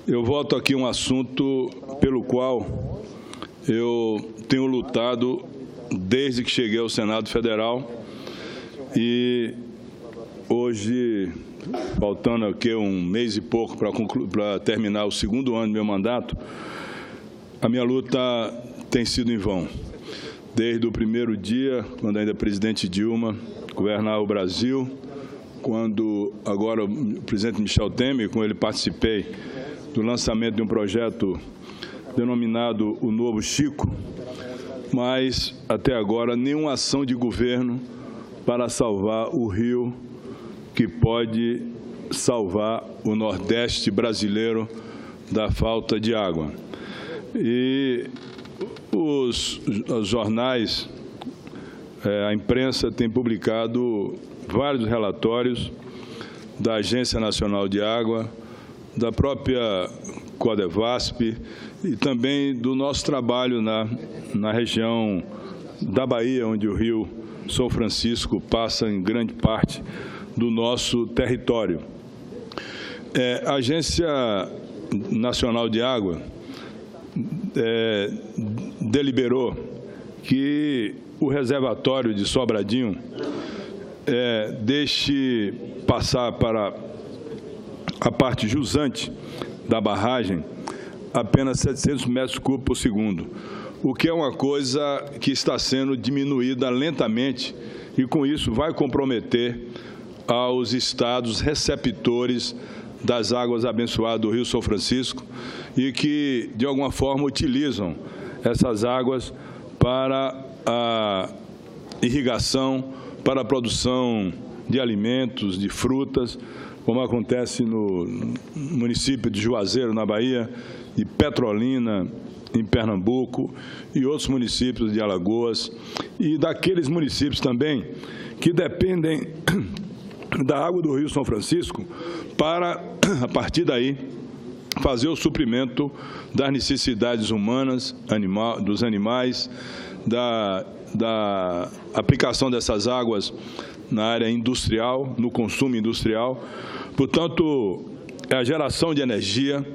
Eu voto aqui um assunto pelo qual eu tenho lutado desde que cheguei ao Senado Federal e hoje, faltando aqui um mês e pouco para terminar o segundo ano do meu mandato, a minha luta tem sido em vão. Desde o primeiro dia, quando ainda presidente Dilma governava o Brasil, quando agora o presidente Michel Temer, com ele participei do lançamento de um projeto denominado O Novo Chico, mas até agora nenhuma ação de governo para salvar o rio que pode salvar o Nordeste brasileiro da falta de água. E os jornais, a imprensa tem publicado vários relatórios da Agência Nacional de Água, da própria Codevasp e também do nosso trabalho na região da Bahia, onde o rio São Francisco passa em grande parte do nosso território. A Agência Nacional de Água deliberou que o reservatório de Sobradinho deixe passar para a parte jusante da barragem apenas 700 metros cúbicos por segundo, o que é uma coisa que está sendo diminuída lentamente e, com isso, vai comprometer aos estados receptores das águas abençoadas do Rio São Francisco e que, de alguma forma, utilizam essas águas para a irrigação, para a produção de alimentos, de frutas, como acontece no município de Juazeiro, na Bahia, de Petrolina, em Pernambuco, e outros municípios de Alagoas, e daqueles municípios também que dependem da água do Rio São Francisco para, a partir daí, fazer o suprimento das necessidades humanas, dos animais, da aplicação dessas águas na área industrial, no consumo industrial. Portanto, a geração de energia,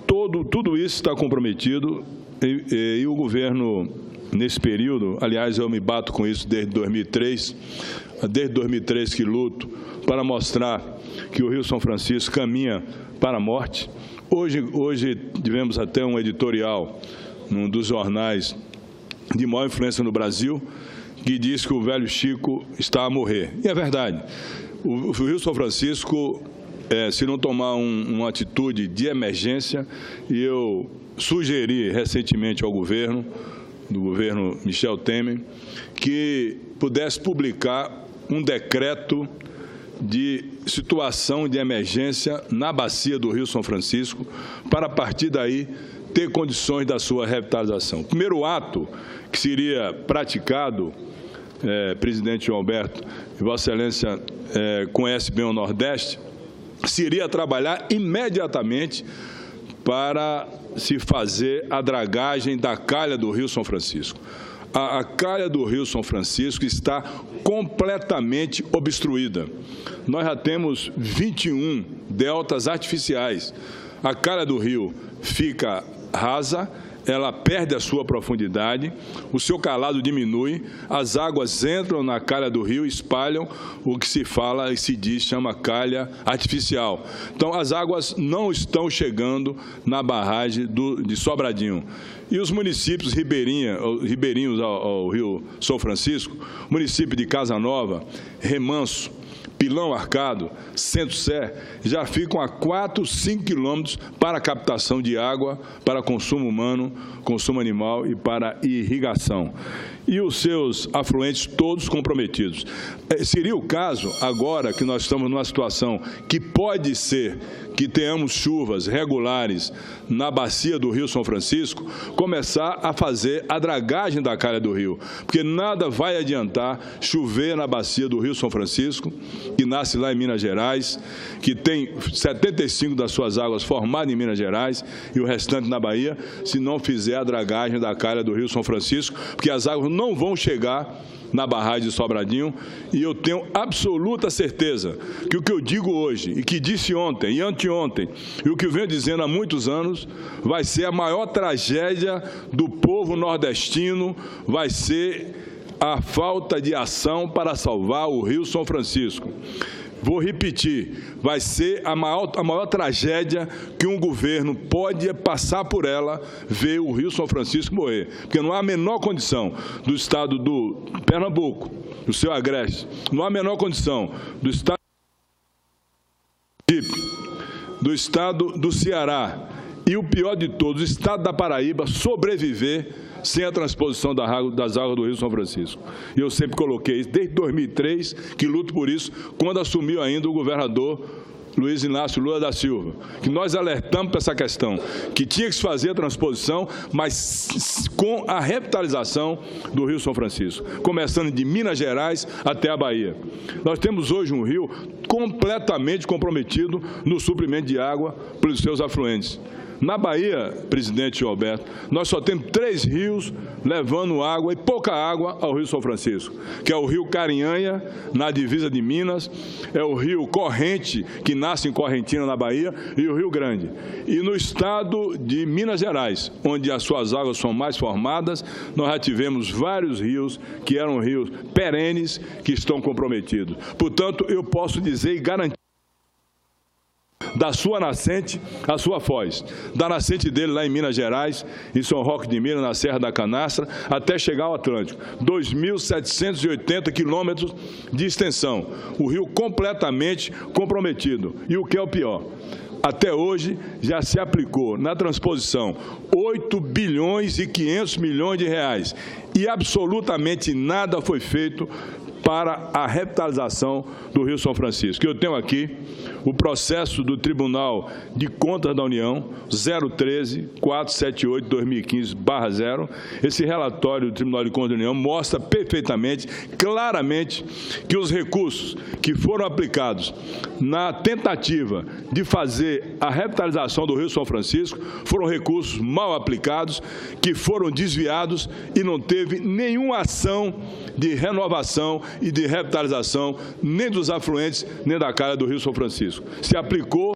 tudo isso está comprometido e o governo, nesse período, aliás, eu me bato com isso desde 2003 que luto para mostrar que o Rio São Francisco caminha para a morte. Hoje tivemos até um editorial num dos jornais de maior influência no Brasil, que diz que o velho Chico está a morrer. E é verdade. O Rio São Francisco, se não tomar uma atitude de emergência, e eu sugeri recentemente ao governo, do governo Michel Temer, que pudesse publicar um decreto de situação de emergência na bacia do Rio São Francisco, para, a partir daí, ter condições da sua revitalização. O primeiro ato que seria praticado, presidente João Alberto, e Vossa Excelência conhece bem o Nordeste, seria trabalhar imediatamente para se fazer a dragagem da calha do Rio São Francisco. A calha do Rio São Francisco está completamente obstruída. Nós já temos 21 deltas artificiais. A calha do rio fica rasa, ela perde a sua profundidade, o seu calado diminui, as águas entram na calha do rio e espalham o que se fala e se diz, chama calha artificial. Então, as águas não estão chegando na barragem de Sobradinho. E os municípios ribeirinhos ao Rio São Francisco, município de Casa Nova, Remanso, Pilão Arcado, Centro-Sé, já ficam a 4, 5 quilômetros para a captação de água, para consumo humano, consumo animal e para irrigação. E os seus afluentes todos comprometidos. Seria o caso, agora que nós estamos numa situação que pode ser que tenhamos chuvas regulares na bacia do Rio São Francisco, começar a fazer a dragagem da calha do rio, porque nada vai adiantar chover na bacia do Rio São Francisco que nasce lá em Minas Gerais, que tem 75% das suas águas formadas em Minas Gerais e o restante na Bahia, se não fizer a dragagem da calha do Rio São Francisco, porque as águas não vão chegar na barragem de Sobradinho, e eu tenho absoluta certeza que o que eu digo hoje, e que disse ontem e anteontem, e o que eu venho dizendo há muitos anos, vai ser a maior tragédia do povo nordestino, vai ser a falta de ação para salvar o Rio São Francisco. Vou repetir, vai ser a maior tragédia que um governo pode passar por ela, ver o Rio São Francisco morrer. Porque não há a menor condição do estado do Pernambuco, do seu Agreste, não há a menor condição do estado do estado do Ceará e o pior de todos, o estado da Paraíba, sobreviver sem a transposição das águas do Rio São Francisco. E eu sempre coloquei isso, desde 2003, que luto por isso, quando assumiu ainda o governador Luiz Inácio Lula da Silva, que nós alertamos para essa questão, que tinha que se fazer a transposição, mas com a revitalização do Rio São Francisco, começando de Minas Gerais até a Bahia. Nós temos hoje um rio completamente comprometido no suprimento de água pelos seus afluentes. Na Bahia, presidente Gilberto, nós só temos 3 rios levando água e pouca água ao Rio São Francisco, que é o rio Carinhanha, na divisa de Minas, é o rio Corrente, que nasce em Correntina, na Bahia, e o Rio Grande. E no estado de Minas Gerais, onde as suas águas são mais formadas, nós já tivemos vários rios que eram rios perenes que estão comprometidos. Portanto, eu posso dizer e garantir da sua nascente à sua foz, da nascente dele lá em Minas Gerais, em São Roque de Minas, na Serra da Canastra, até chegar ao Atlântico. 2.780 quilômetros de extensão, o rio completamente comprometido. E o que é o pior? Até hoje já se aplicou na transposição 8 bilhões e 500 milhões de reais e absolutamente nada foi feito para a revitalização do Rio São Francisco. Eu tenho aqui o processo do Tribunal de Contas da União 013-478-2015/0. Esse relatório do Tribunal de Contas da União mostra perfeitamente, claramente, que os recursos que foram aplicados na tentativa de fazer a revitalização do Rio São Francisco foram recursos mal aplicados, que foram desviados e não teve nenhuma ação de renovação e de revitalização nem dos afluentes, nem da calha do Rio São Francisco. Se aplicou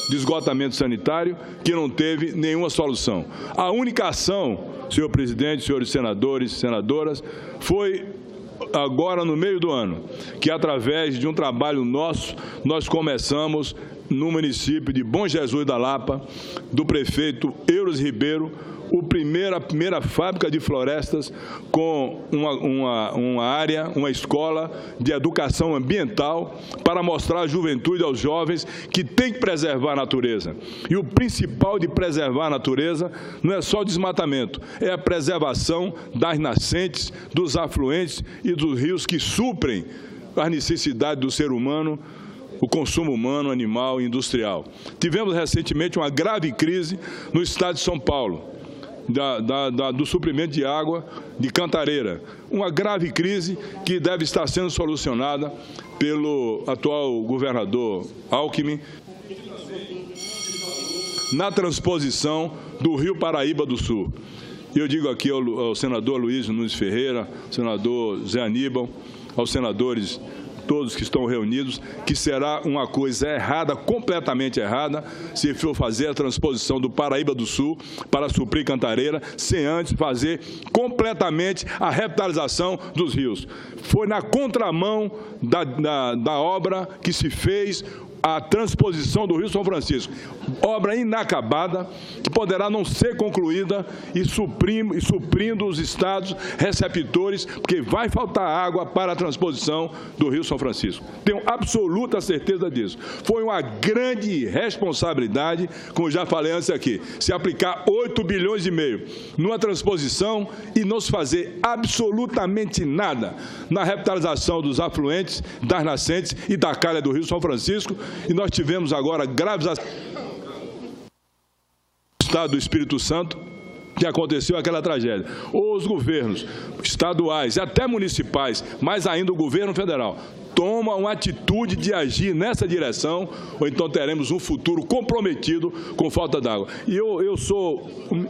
de esgotamento sanitário que não teve nenhuma solução. A única ação, senhor presidente, senhores senadores e senadoras, foi agora no meio do ano, que através de um trabalho nosso, nós começamos no município de Bom Jesus da Lapa, do prefeito Euros Ribeiro, a primeira fábrica de florestas com uma área, uma escola de educação ambiental para mostrar à juventude, aos jovens, que tem que preservar a natureza. E o principal de preservar a natureza não é só o desmatamento, é a preservação das nascentes, dos afluentes e dos rios que suprem as necessidades do ser humano, o consumo humano, animal e industrial. Tivemos recentemente uma grave crise no estado de São Paulo, do suprimento de água de Cantareira. Uma grave crise que deve estar sendo solucionada pelo atual governador Alckmin na transposição do Rio Paraíba do Sul. Eu digo aqui ao senador Luiz Nunes Ferreira, senador Zé Aníbal, aos senadores todos que estão reunidos, que será uma coisa errada, completamente errada, se for fazer a transposição do Paraíba do Sul para suprir Cantareira, sem antes fazer completamente a revitalização dos rios. Foi na contramão da obra que se fez a transposição do Rio São Francisco, obra inacabada, que poderá não ser concluída e suprindo os estados receptores, porque vai faltar água para a transposição do Rio São Francisco. Tenho absoluta certeza disso. Foi uma grande responsabilidade, como já falei antes aqui, se aplicar 8 bilhões e meio numa transposição e não se fazer absolutamente nada na revitalização dos afluentes, das nascentes e da calha do Rio São Francisco. E nós tivemos agora graves estado do Espírito Santo, que aconteceu aquela tragédia. Os governos estaduais e até municipais, mais ainda o governo federal, toma uma atitude de agir nessa direção, ou então teremos um futuro comprometido com falta d'água. E eu sou, um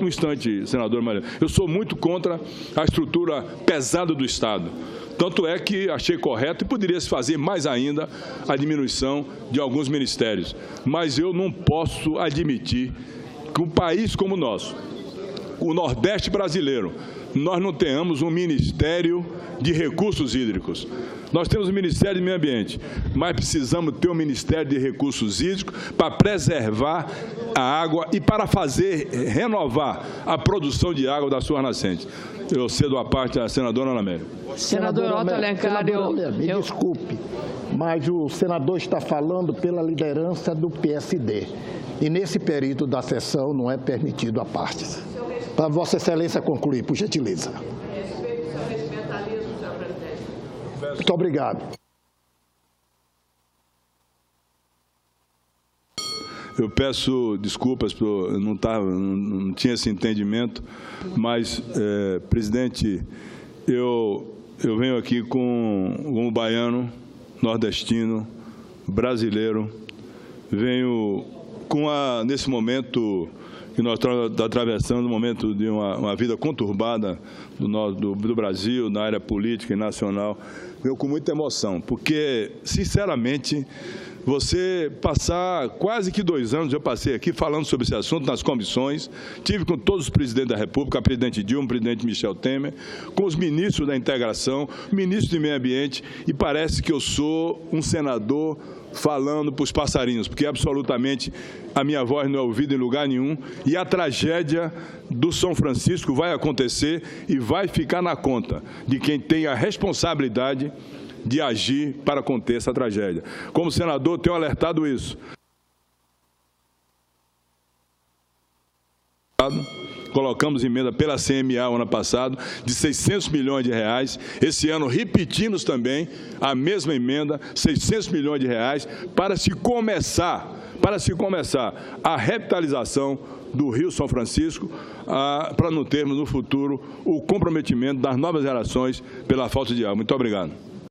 instante, senador Mariano, eu sou muito contra a estrutura pesada do Estado. Tanto é que achei correto e poderia se fazer mais ainda a diminuição de alguns ministérios. Mas eu não posso admitir que um país como o nosso, o Nordeste brasileiro, nós não tenhamos um Ministério de Recursos Hídricos. Nós temos o Ministério do Meio Ambiente, mas precisamos ter um Ministério de Recursos Hídricos para preservar a água e para renovar a produção de água das suas nascentes. Eu cedo a parte à senadora Ana Amélia. Senador Otto Alencar, me desculpe, mas o senador está falando pela liderança do PSD. E nesse período da sessão não é permitido a partes. Para Vossa Excelência concluir, por gentileza. Muito obrigado. Eu peço desculpas, por não tinha esse entendimento, mas, presidente, eu venho aqui como baiano, nordestino, brasileiro, venho nesse momento que nós estamos atravessando, um momento de uma vida conturbada do Brasil, na área política e nacional, venho com muita emoção, porque, sinceramente, você passar quase que 2 anos, eu passei aqui falando sobre esse assunto nas comissões, tive com todos os presidentes da República, a presidente Dilma, o presidente Michel Temer, com os ministros da integração, ministro do meio ambiente, e parece que eu sou um senador falando para os passarinhos, porque absolutamente a minha voz não é ouvida em lugar nenhum, e a tragédia do São Francisco vai acontecer e vai ficar na conta de quem tem a responsabilidade de agir para conter essa tragédia. Como senador, tenho alertado isso. Colocamos emenda pela CMA o ano passado de 600 milhões de reais. Esse ano repetimos também a mesma emenda, 600 milhões de reais, para se começar a revitalização do Rio São Francisco, para não termos no futuro o comprometimento das novas gerações pela falta de água. Muito obrigado.